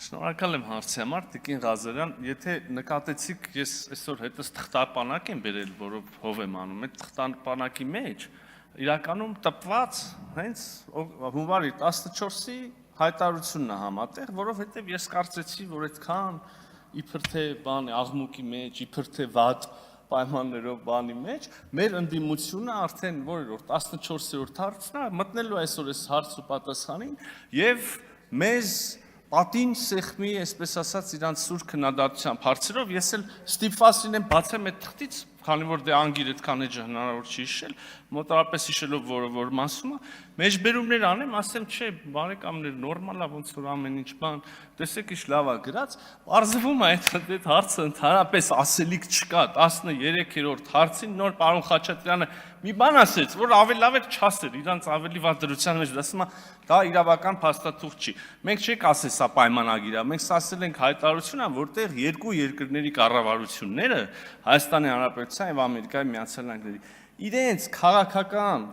Շնորհակալ եմ հարցի համար, Տիկին Ղազարյան, եթե նկատեցիք, ես այսօր հետս թղթապանակ եմ բերել, որով հով եմ անում, այդ թղթապանակի մեջ իրականում տպված հենց հունվարի 14-ի հայտարարությունն է համատեղ, որովհետև ես կարծեցի, որ այդքան իբր թե բան աղմուկի մեջ, իբր թե վատ պայմաններով բանի մեջ, մեր ընդդիմությունը արդեն որերորդ 14-րդ հարցն է, մտնելու այսօր այս հարց ու պատասխանին եւ մեզ պատին սեղմի, այսպես ասած, իրանց սուր քննադատությամբ հարցերով ես էլ ստիպված լինեմ բացեմ այդ թղթից, քանի որ դե անգիր այդքան էջը հնարավոր չի հիշել, մոտավորապես հիշելով որ մասումը, մեջբերումներ անեմ, ասեմ, չէ, բարեկամներ, նորմալ է, ոնց որ ամեն ինչ բան, տեսեք ինչ լավ է գրած, բարձվում է այդ հարցը ընդհանրապես ասելիք չկա, 13-րդ հարցին նոր պարոն Խաչատրյանը մի բան ասեց, որ ավելի լավ է չասեր, իրանց ավելի վատ դրության մեջ ասում է, դա իրավական փաստաթուղթ չի։ Մենք չենք ասել սա պայմանագիր է, մենք ասել ենք հայտարարություն է, որտեղ երկու երկրների կառավարությունները Հայաստանի Հանրապետության եւ Ամերիկայի Միացյալ Նահանգների իրենց քաղաքական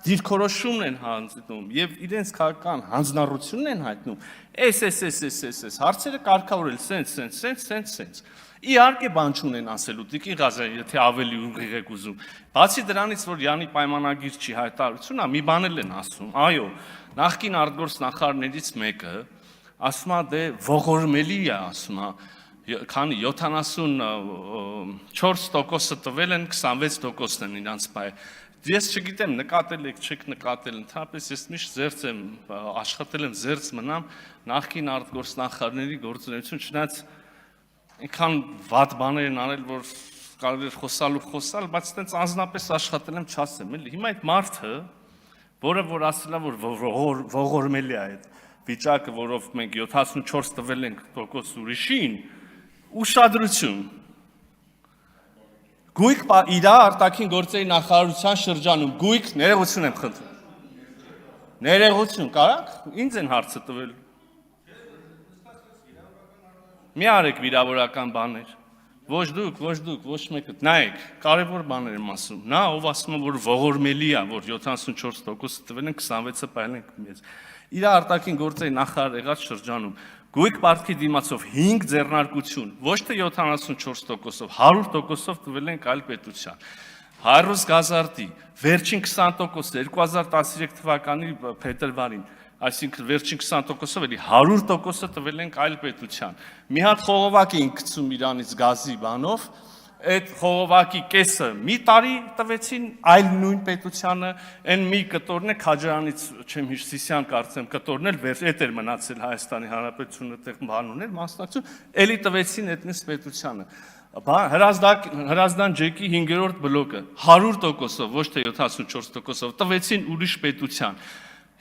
դիրքորոշումն են հանձնում եւ իրենց քաղաքական հանձնառությունն են հայտնում, այս հարցերը կարգավորել սենց։ Իհարկե բան չունեն ասելու, Տիկին Ղազարյան, եթե ավելի ուղիղ եք ուզում։ Բացի դրանից, որ Յանի պայմանագիր չի հայտարարությունն է, մի բան էլ են ասում։ Այո, նախկին արտգործնախարարներից մեկը ասում է, դե ողորմելի է, ասում է, քանի 74%-ը տվել են, 26%-ն են իրանց բայ։ Ես չգիտեմ, նկատել եք, չեք նկատել, ընդհանրապես ես միշտ զերծ եմ աշխատել եմ, զերծ մնամ նախկին արտգործնախարարների գործունեություն, չնայած այնքան վատ բաներ են արել, որ կարելի է խոսալ, բայց այդպես անձնապես աշխատել եմ, չասեմ, էլի։ Հիմա այդ մարդը, որը որ ասել է, որ ողորմելի է այդ վիճակը, որով մենք 74 տվել ենք տոկոս ուրիշին, ուշադրություն։ Գույք իր արտաքին գործերի նախարարության շրջանում, գույք, ներողություն եմ խնդրում։ Ներողություն, կարաք, ինձ են հարցը տվել։ Մի արեք վիրավորական բաներ, ոչ դուք, ոչ մեկը, նայեք, կարևոր բաներ եմ ասում, նա ով ասում է, որ ողորմելի է, որ 74% տվել են, 26-ը պահել ենք մեզ, իր արտաքին գործերի նախարար եղած շրջանում, գույք պարտքի դիմացով 5 ձեռնարկություն, ոչ թե 74%-ով, 100%-ով տվել ենք այլ պետության, Հայրուս Գազարտի, վերջին 20%-ը 2013 թվականի փետրվարին, այսինքն վերջին 20%-ով էլի 100%-ը տվել ենք այլ պետության։ Մի հատ խողովակ էինք գցում իրանից գազի բանով, այդ խողովակի կեսը մի տարի տվեցին այլ նույն պետությանը, այն մի կտորն է Քաջարանից չեմ հիշ Սիսյան կարծեմ կտորն էլ այդ էր մնացել Հայաստանի Հանրապետությունը այդտեղ բան ուներ, մասնակցություն, էլի տվեցին այդ նույն պետությանը։ Հրազդան ջեկի 5-րդ բլոկը 100%-ով, ոչ թե 74%-ով տվեցին ուրիշ պետության։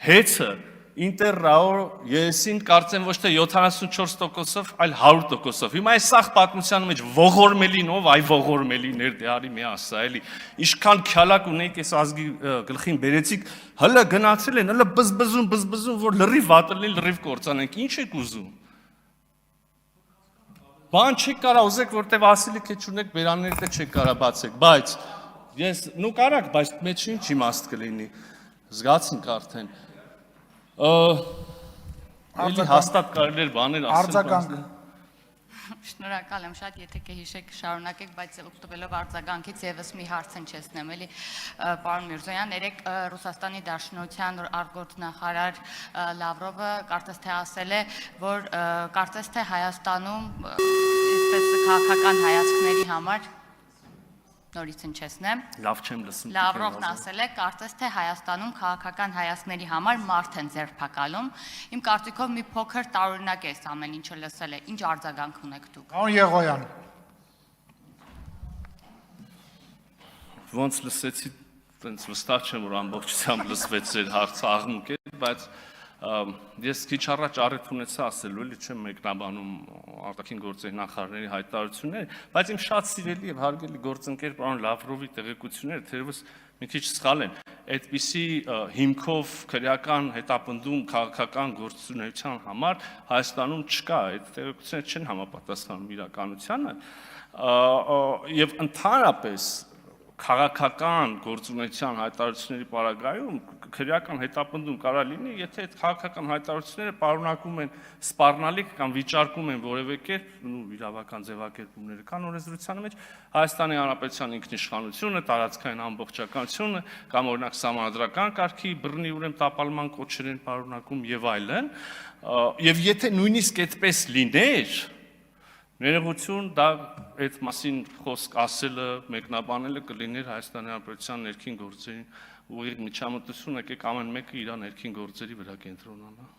Հեծը Ինտերրաո ԵՍ-ին կարծեմ ոչ թե 74%-ով, այլ 100%-ով։ Հիմա այս սաղ պատմության մեջ ողորմելին ով, այ ողորմելիներ դե արի մի ասա, էլի։ Ինչքան քյալակ ունեիք այս ազգի գլխին բերեցիք, հələ գնացել են, հələ բզբզում, որ լրիվ վատելին, լրիվ կործանենք։ Ինչ եք ուզում։ Բան չեք կարա ուզեք, որտեվ ասելիք է չունեք, բերաններդ չեք կարա բացեք, բայց ես նու կարակ, բայց մեջ ինչ իմաստ կլինի։ Զգացինք արդեն։ Էլի հաստատ կարելի էր բաներ ասել։ Շնորհակալ եմ շատ, եթե կհիշեք շարունակեք, բայց օգտվելով արձագանքից եւս մի հարց հնչեցնեմ, էլի պարոն Միրզոյան, երեք Ռուսաստանի Դաշնության արտգործնախարար Լավրովը կարծես թե ասել է, որ կարծես թե Հայաստանում այսպես քաղաքական հայացքների համար նորից հնչեցնեմ։ Լավ չեմ լսում։ Լավրովն ասել է, կարծես թե Հայաստանում քաղաքական հայացքների համար մարդ են ձերբակալում։ Իմ կարծիքով մի փոքր տարօրինակ է այս ամեն ինչը լսել է։ Ինչ արձագանք ունեք դուք։ Պարոն Եղոյան։ Ոնց լսեցի, տենց վստահ չեմ, որ ամբողջությամբ լսվեց ձեր հարցը աղմուկ է, բայց ես քիչ առաջ առիթ ունեցա ասելու, էլի չեմ մեկնաբանում արտաքին գործերի նախարարների հայտարարությունները, բայց իմ շատ սիրելի եւ հարգելի գործընկեր պարոն Լավրովի տեղեկությունները թերևս մի քիչ սխալ են։ Այդպիսի հիմքով քրեական հետապնդում քաղաքական գործունեության համար Հայաստանում չկա, այդ տեղեկությունները չեն համապատասխանում իրականությանը, եւ ընդհանրապես քաղաքական գործունեության հայտարարությունների պարագայում քրեական հետապնդում կարա լինի, եթե այդ քաղաքական հայտարարությունները պարունակում են սպառնալիք կամ վիճարկում են որևէ կերպ իրավական ձևակերպումները կան օրենսդրության մեջ, Հայաստանի Հանրապետության ինքնիշխանությունը, տարածքային ամբողջականությունը կամ օրինակ սահմանադրական կարգի բռնի ուրեմն տապալման կոչեր են պարունակում եւ այլն, եւ եթե նույնիսկ այդպես լիներ, ներողություն, դա այդ մասին խոսք ասելը, մեկնաբանելը կլիներ Հայաստանի Հանրապետության ներքին գործերի ուղիղ միջամտություն, եկեք ամեն մեկը իր ներքին գործերի վրա կենտրոնանա։